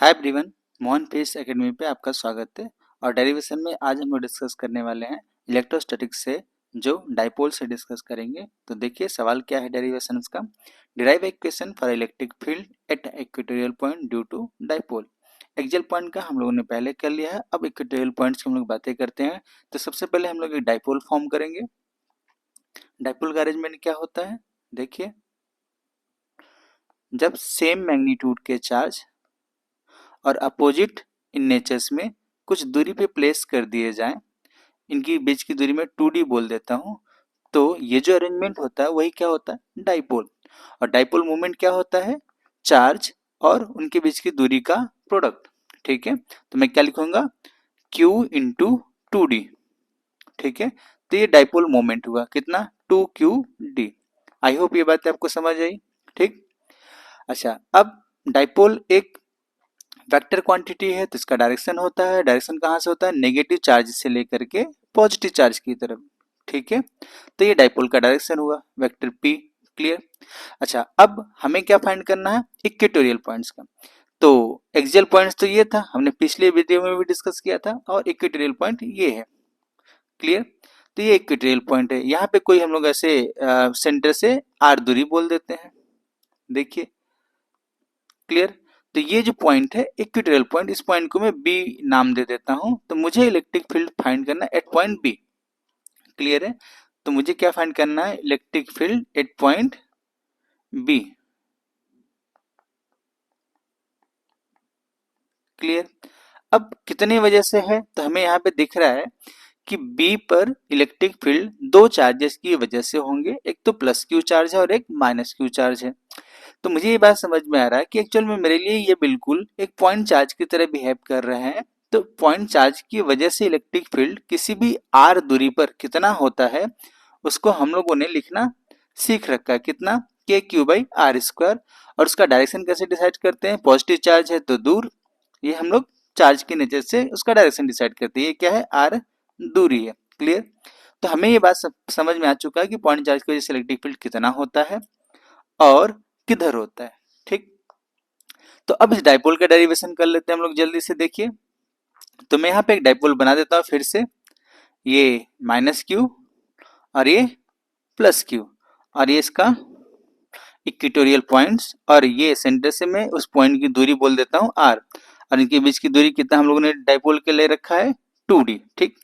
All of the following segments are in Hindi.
हाय एवरीवन, मोहन पेस एकेडमी पे आपका स्वागत है। और डेरिवेशन में आज हम लोग डिस्कस करने वाले हैं इलेक्ट्रोस्टैटिक्स से, जो डाइपोल से डिस्कस करेंगे। तो देखिए सवाल क्या है डेरिवेशंस का। Derive equation for electric field at equatorial point due to dipole. Axial point का हम लोगों ने पहले कर लिया है, अब इक्वेटोरियल पॉइंट्स की हम लोग बातें करते हैं। तो सबसे पहले हम लोग एक डाइपोल फॉर्म करेंगे। डाइपोल का अरेंजमेंट क्या होता है, देखिए जब सेम मैग्नीट्यूड के चार्ज और अपोजिट इन नेचर्स में कुछ दूरी पे प्लेस कर दिए जाएं, इनकी बीच की दूरी में 2d बोल देता हूं, तो ये जो अरेंजमेंट होता है वही क्या होता है, डाइपोल। और डाइपोल मूवमेंट क्या होता है, चार्ज और उनके बीच की दूरी का प्रोडक्ट। ठीक है, तो मैं क्या लिखूंगा, q इंटू 2d। ठीक है, तो ये डाइपोल मोमेंट हुआ कितना, 2qd। आई होप ये बात आपको समझ आई। ठीक, अच्छा अब डाइपोल एक वेक्टर क्वांटिटी है, तो इसका डायरेक्शन होता है, डायरेक्शन कहाँ से होता है, नेगेटिव चार्ज से लेकर के पॉजिटिव चार्ज की तरफ। ठीक है, तो ये डाइपोल का डायरेक्शन हुआ वेक्टर p। क्लियर। अच्छा अब हमें क्या फाइंड करना है, इक्वेटोरियल पॉइंट्स का। तो एक्सियल पॉइंट्स तो ये था, हमने पिछले वीडियो में भी डिस्कस किया था, और इक्वेटोरियल पॉइंट ये है। क्लियर, तो ये इक्वेटोरियल पॉइंट है। यहाँ पे कोई हम लोग ऐसे सेंटर से r दूरी बोल देते हैं, देखिए। क्लियर, तो ये जो पॉइंट है इक्वेटोरियल पॉइंट, इस पॉइंट को मैं बी नाम दे देता हूं। तो मुझे इलेक्ट्रिक फील्ड फाइंड करना है एट पॉइंट बी। क्लियर है, तो मुझे क्या फाइंड करना है, electric field at point B. Clear, अब कितने वजह से है, तो हमें यहाँ पे दिख रहा है कि बी पर इलेक्ट्रिक फील्ड दो चार्जेस की वजह से होंगे, एक तो प्लस क्यू चार्ज है और एक माइनस क्यू चार्ज है। तो मुझे ये बात समझ में आ रहा है कि एक्चुअल में मेरे लिए ये बिल्कुल एक पॉइंट चार्ज की तरह बिहेव कर रहे हैं। तो पॉइंट चार्ज की वजह से इलेक्ट्रिक फील्ड किसी भी आर दूरी पर कितना होता है, उसको हम लोगों ने लिखना सीख रखा है, कितना, के क्यू बाई आर स्क्वायर। और उसका डायरेक्शन कैसे डिसाइड करते हैं, पॉजिटिव चार्ज है तो दूर, ये हम लोग चार्ज के नेचर से उसका डायरेक्शन डिसाइड करते हैं। ये क्या है, आर दूरी है। क्लियर, तो हमें ये बात समझ में आ चुका है कि पॉइंट चार्ज की वजह से इलेक्ट्रिक फील्ड कितना होता है और किधर होता है। ठीक, तो अब इस डाइपोल का डेरिवेशन कर लेते हैं हम लोग जल्दी से, देखिए। तो मैं यहाँ पे एक डाइपोल बना देता हूँ फिर से, ये माइनस क्यू और ये प्लस क्यू, और ये इसका इक्वेटोरियल पॉइंट्स, और ये सेंटर से मैं उस पॉइंट की दूरी बोल देता हूँ आर। और इनके बीच की दूरी कितना हम लोगों ने डाइपोल के ले रखा है, 2d। ठीक,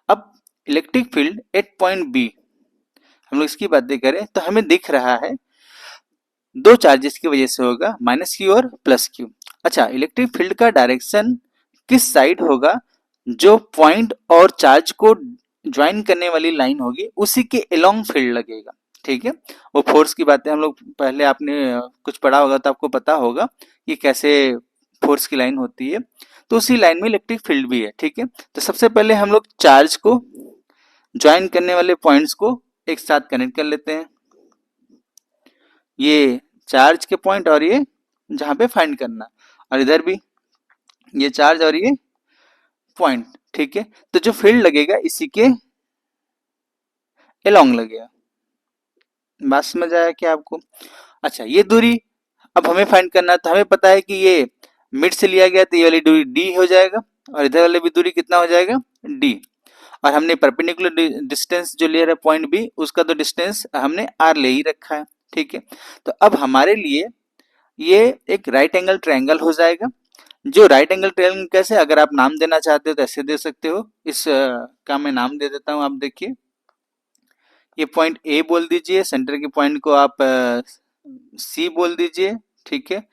अब electric field at point B हम लोग इसकी बातें करें तो हमें दिख रहा है दो चार्जेस की वजह से होगा, माइनस क्यू और प्लस क्यू। अच्छा, इलेक्ट्रिक फील्ड का डायरेक्शन किस साइड होगा, जो पॉइंट और चार्ज को ज्वाइन करने वाली लाइन होगी उसी के अलोंग फील्ड लगेगा। ठीक है, वो फोर्स की बातें हम लोग पहले आपने कुछ पढ़ा होगा तो आपको पता होगा कि कैसे फोर्स की लाइन होती है, तो उसी लाइन में इलेक्ट्रिक फील्ड भी है। ठीक है, तो सबसे पहले हम लोग चार्ज को ज्वाइन करने वाले पॉइंट्स को एक साथ कनेक्ट कर लेते हैं, ये चार्ज के पॉइंट और ये जहां पे फाइंड करना, और इधर भी ये चार्ज और ये पॉइंट। ठीक है, तो जो फील्ड लगेगा इसी के अलोंग लगेगा। बात समझ आया क्या आपको। अच्छा, ये दूरी अब हमें फाइंड करना है, तो हमें पता है कि ये मिड से लिया गया तो ये वाली दूरी डी हो जाएगा, और इधर वाली भी दूरी कितना हो जाएगा, डी। और हमने परपेंडिकुलर डिस्टेंस जो ले रहा है पॉइंट बी, उसका तो डिस्टेंस हमने आर ले ही रखा है। ठीक है, तो अब हमारे लिए ये एक राइट एंगल ट्रायंगल हो जाएगा। जो राइट एंगल ट्रायंगल कैसे, अगर आप नाम देना चाहते हो तो ऐसे दे सकते हो, इस का मैं नाम दे देता हूं। आप देखिए, ये पॉइंट ए बोल दीजिए, सेंटर के पॉइंट को आप सी बोल दीजिए। ठीक है,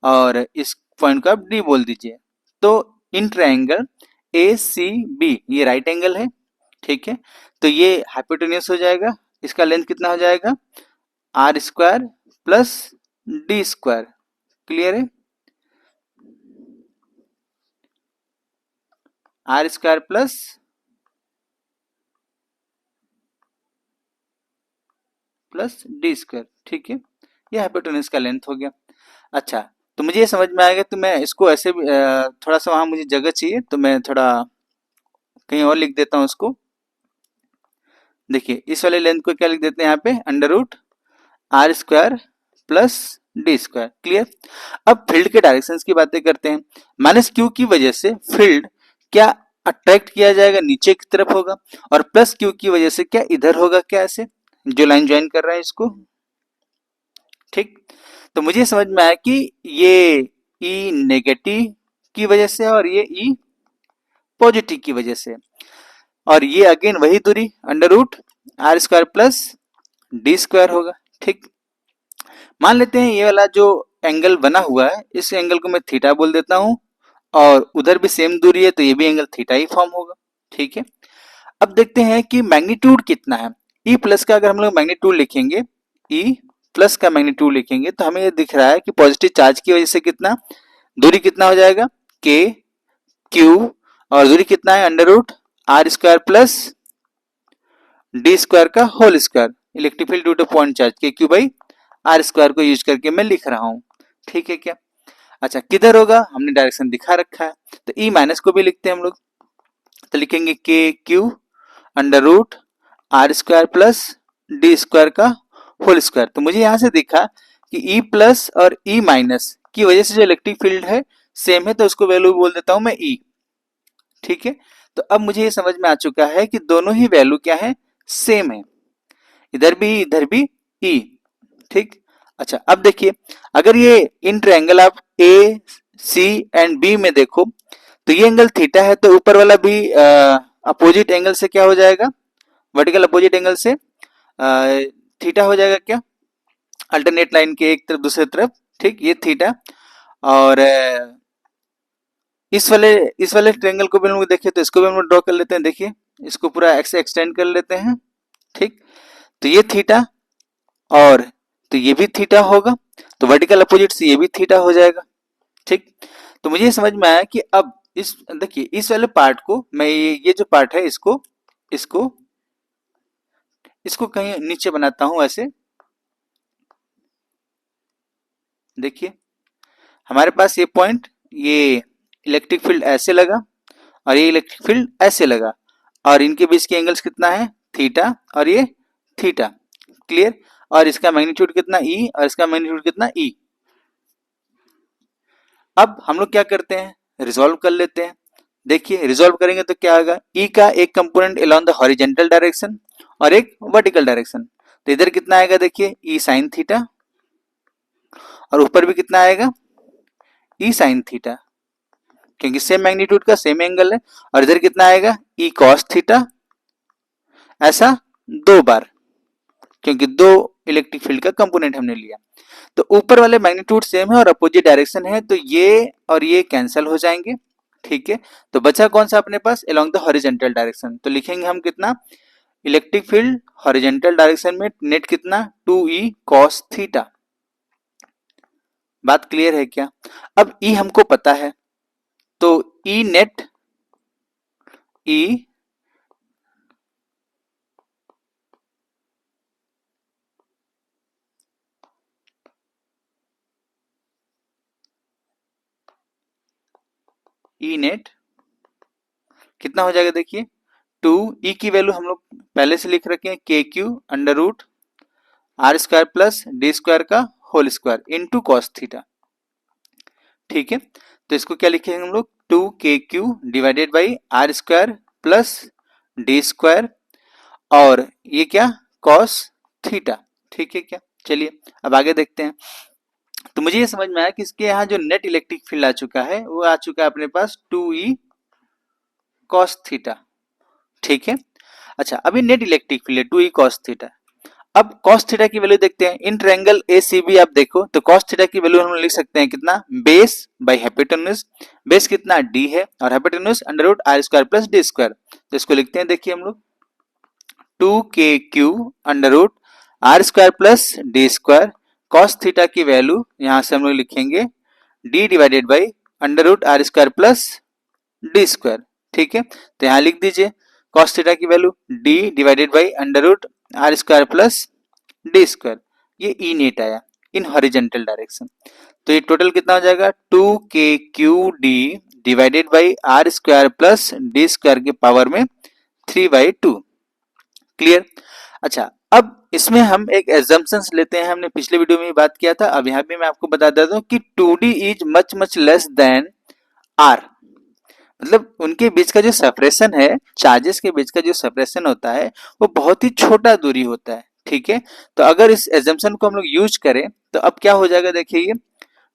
और इस पॉइंट को आप डी बोल दीजिए। तो in triangle A C B ये राइट एंगल है। ठीक है, तो ये हाइपोटेन्यूस हो जाएगा, इसका लेंथ कितना हो जाएगा, R square plus D square. Clear है, R square plus D square. ठीक है, ये हाइपोटेन्यूस का लेंथ हो गया। अच्छा, तो मुझे ये समझ में आएगा, तो मैं इसको ऐसे भी थोड़ा सा वहां मुझे जगह चाहिए तो मैं थोड़ा कहीं और लिख देता हूँ उसको। देखिए, इस वाले लेंथ को क्या लिख देते हैं यहाँ पे, under root R square plus D square. Clear. अब फील्ड के डायरेक्शंस की बातें करते हैं। माइनस क्यू की वजह से फील्ड क्या अट्रैक्ट किया जाएगा, नीचे की तरफ होगा, और प्लस क्यू की वजह से क्या इधर होगा, क्या ऐसे जो लाइन ज्वाइन कर रहा है इसको। ठीक। तो मुझे समझ में आया कि ये ई नेगेटिव की वजह से और ये ई पॉजिटिव की वजह से, और ये अगेन वही दूरी under root R square plus D square होगा। ठीक। मान लेते हैं ये वाला जो एंगल बना हुआ है, इस एंगल को मैं थीटा बोल देता हूं, और उधर भी सेम दूरी है तो ये भी एंगल थीटा ही फॉर्म होगा। ठीक है। अब देखते हैं कि मैग्नीट्यूड कितना है। ई प्लस का अगर हम लोग मैग्नीट्यूड लिखेंगे, ई प्लस का मैग्नीट्यूड लिखेंगे, तो हमें ये दिख रहा है कि पॉजिटिव चार्ज की वजह से कितना दूरी कितना हो जाएगा, के क्यू, और दूरी कितना है under root R square plus D square का whole square. Electric field due to point charge K Q by R square को यूज करके मैं लिख रहा हूं। ठीक है क्या। अच्छा, किधर होगा, हमने डायरेक्शन दिखा रखा है, तो ई माइनस को भी लिखते हैं हम लोग, तो लिखेंगे K Q under root R square plus D square का होल स्क्वायर। तो मुझे यहां से दिखा कि ई प्लस और ई माइनस की वजह से जो इलेक्ट्रिक फील्ड है सेम है, तो उसको वैल्यू बोल देता हूं मैं ई। ठीक है। तो अब मुझे ये समझ में आ चुका है कि दोनों ही वैल्यू क्या है, सेम है, इधर भी ई। ठीक। अच्छा, अब देखिए, अगर ये इन ट्रायंगल आप ए सी एंड बी में देखो, तो ये एंगल थीटा है, तो ऊपर वाला भी अपोजिट एंगल से क्या हो जाएगा, वर्टिकल अपोजिट एंगल से थीटा हो जाएगा क्या, अल्टरनेट लाइन के एक तरफ दूसरे तरफ। ठीक, ये थीटा। और इस वाले ट्रायंगल को भी हम लोग देखें तो इसको भी हम लोग ड्रॉ कर लेते हैं। देखिए, इसको पूरा एक्स एक्सटेंड कर लेते हैं। ठीक। तो ये थीटा, और तो ये भी थीटा होगा, तो वर्टिकल अपोजिट से ये भी थीटा हो जाएगा। ठीक। तो मुझे ये समझ में आया कि अब इस देखिए इस वाले पार्ट को मैं ये जो पार्ट है इसको इसको इसको कहीं नीचे बनाता हूं ऐसे। देखिए, हमारे पास ये पॉइंट, ये इलेक्ट्रिक फील्ड ऐसे लगा, और ये इलेक्ट्रिक फील्ड ऐसे लगा, और इनके बीच के एंगल्स कितना है, थीटा, और ये थीटा। क्लियर। और इसका मैग्नीट्यूड कितना ई, और इसका मैग्नीट्यूड कितना ई। अब हम लोग क्या करते हैं, रिजॉल्व कर लेते हैं। देखिए, रिजॉल्व करेंगे तो क्या होगा, ई का एक component along the horizontal direction और एक वर्टिकल डायरेक्शन, तो इधर कितना आएगा, देखिए ई साइन थीटा, और ऊपर भी कितना आएगा, ई साइन थीटा, क्योंकि सेम मैग्नीट्यूड का सेम एंगल है। और इधर कितना आएगा, ई कॉस थीटा, ऐसा दो बार, क्योंकि दो इलेक्ट्रिक फील्ड का कंपोनेंट हमने लिया। तो ऊपर वाले मैग्नीट्यूड सेम है और अपोजिट डायरेक्शन है, तो ये और ये कैंसिल हो जाएंगे। ठीक है। तो बचा कौन सा अपने पास, अलोंग द हॉरिजेंटल डायरेक्शन, तो लिखेंगे हम कितना, इलेक्ट्रिक फील्ड हॉरिजेंटल डायरेक्शन में नेट कितना, 2e cos थीटा। बात क्लियर है क्या। अब E हमको पता है, तो E net, E E net कितना हो जाएगा, देखिए 2E की वैल्यू हम लोग पहले से लिख रखे हैं, K Q under root R square plus D square का whole square into cos theta. ठीक है। तो इसको क्या लिखेंगे हम लोग, 2kq divided by R square plus D square, और ये क्या, कॉस थीटा। ठीक है क्या। चलिए अब आगे देखते हैं। तो मुझे ये समझ में आया कि इसके यहाँ जो नेट इलेक्ट्रिक फील्ड आ चुका है, वो आ चुका है अपने पास 2e cos थीटा। ठीक है। अच्छा, अभी नेट इलेक्ट्रिक फील्ड है 2e cos थीटा। अब cos थीटा की वैल्यू देखते हैं। इन ट्रायंगल ACB आप देखो, तो cos थीटा की वैल्यू हम लिख सकते हैं कितना, बेस बाई हाइपोटेन्यूज। बेस कितना d है, और hypotenuse under root R square plus D square. तो इसको लिखते हैं, देखिए हम लोग 2kq under root R square plus D square, cos theta की वैल्यू यहां से हम लोग लिखेंगे d divided by under root R square plus D square. ठीक है। तो यहां लिख दीजिए कॉस थीटा की value d divided by under root R square plus D square. ये ई नेट आया इन हॉरिजेंटल डायरेक्शन। तो ये टोटल कितना हो जाएगा, 2kqd divided by R square plus D square के पावर में 3/2। क्लियर। अच्छा, अब इसमें हम एक एजम्पशंस लेते हैं, हमने पिछले वीडियो में ही बात किया था, अब यहाँ पे मैं आपको बता देता हूँ कि 2D is much much less than R. मतलब उनके बीच का जो सेपरेशन है, चार्जेस के बीच का जो सेपरेशन होता है वो बहुत ही छोटा दूरी होता है, ठीक है। तो अगर इस एजम्पशन को हम लोग यूज करें तो अब क्या हो जाएगा, देखिए ये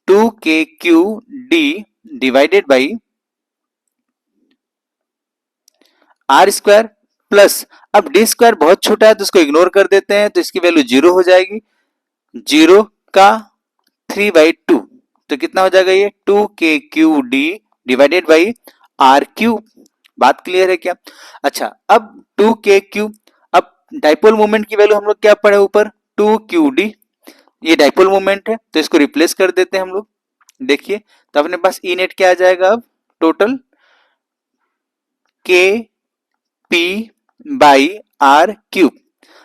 2KQD divided by R square plus, अब डी स्क्वायर बहुत छोटा है तो इसको इग्नोर कर देते हैं, तो इसकी वैल्यू 0 हो जाएगी, 0 का 3/2, तो कितना हो जाएगा ये 2KQD divided by R cube. बात क्लियर है क्या? अच्छा, अब 2KQ, अब डाइपोल मोमेंट की वैल्यू हम लोग क्या पढ़े ऊपर, 2QD, ये डाइपोल मोमेंट है तो इसको रिप्लेस कर देते हैं हम लोग। देखिए तो अपने पास ई नेट क्या आ जाएगा, अब टोटल के पी बाई आर क्यूब।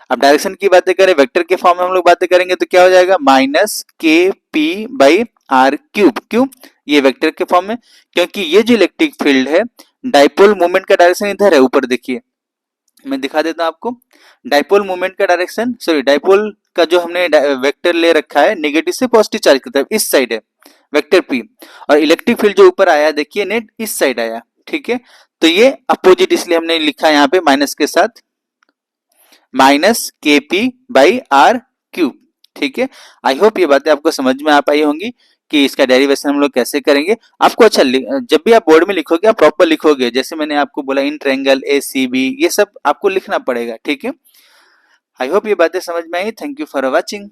अब डायरेक्शन की बातें करें, वेक्टर के फॉर्म में हम लोग बातें करेंगे तो क्या हो जाएगा, माइनस के पी बाई आर क्यूब। क्यों? ये वेक्टर के फॉर्म में, क्योंकि ये जो इलेक्ट्रिक फील्ड है, डाइपोल मोमेंट का डायरेक्शन इधर है, ऊपर देखिए मैं दिखा देता हूं आपको। डाइपोल मोमेंट का डायरेक्शन, सॉरी डाइपोल का जो हमने वेक्टर ले रखा है नेगेटिव से पॉजिटिव चार्ज की तरफ, इस साइड है वेक्टर पी, और इलेक्ट्रिक फील्ड जो ऊपर आया देखिए नेट इस साइड आया, ठीक है। तो ये अपोजिट इसलिए हमने लिखा है यहाँ पे माइनस के साथ, माइनस के पी बाई आर क्यूब, ठीक है। आई होप ये बातें आपको समझ में आ पाई होंगी कि इसका डेरिवेशन हम लोग कैसे करेंगे। आपको अच्छा, जब भी आप बोर्ड में लिखोगे आप प्रॉपर लिखोगे, जैसे मैंने आपको बोला इन ट्रायंगल ए सी बी, ये सब आपको लिखना पड़ेगा, ठीक है। आई होप ये बातें समझ में आई। Thank you for watching.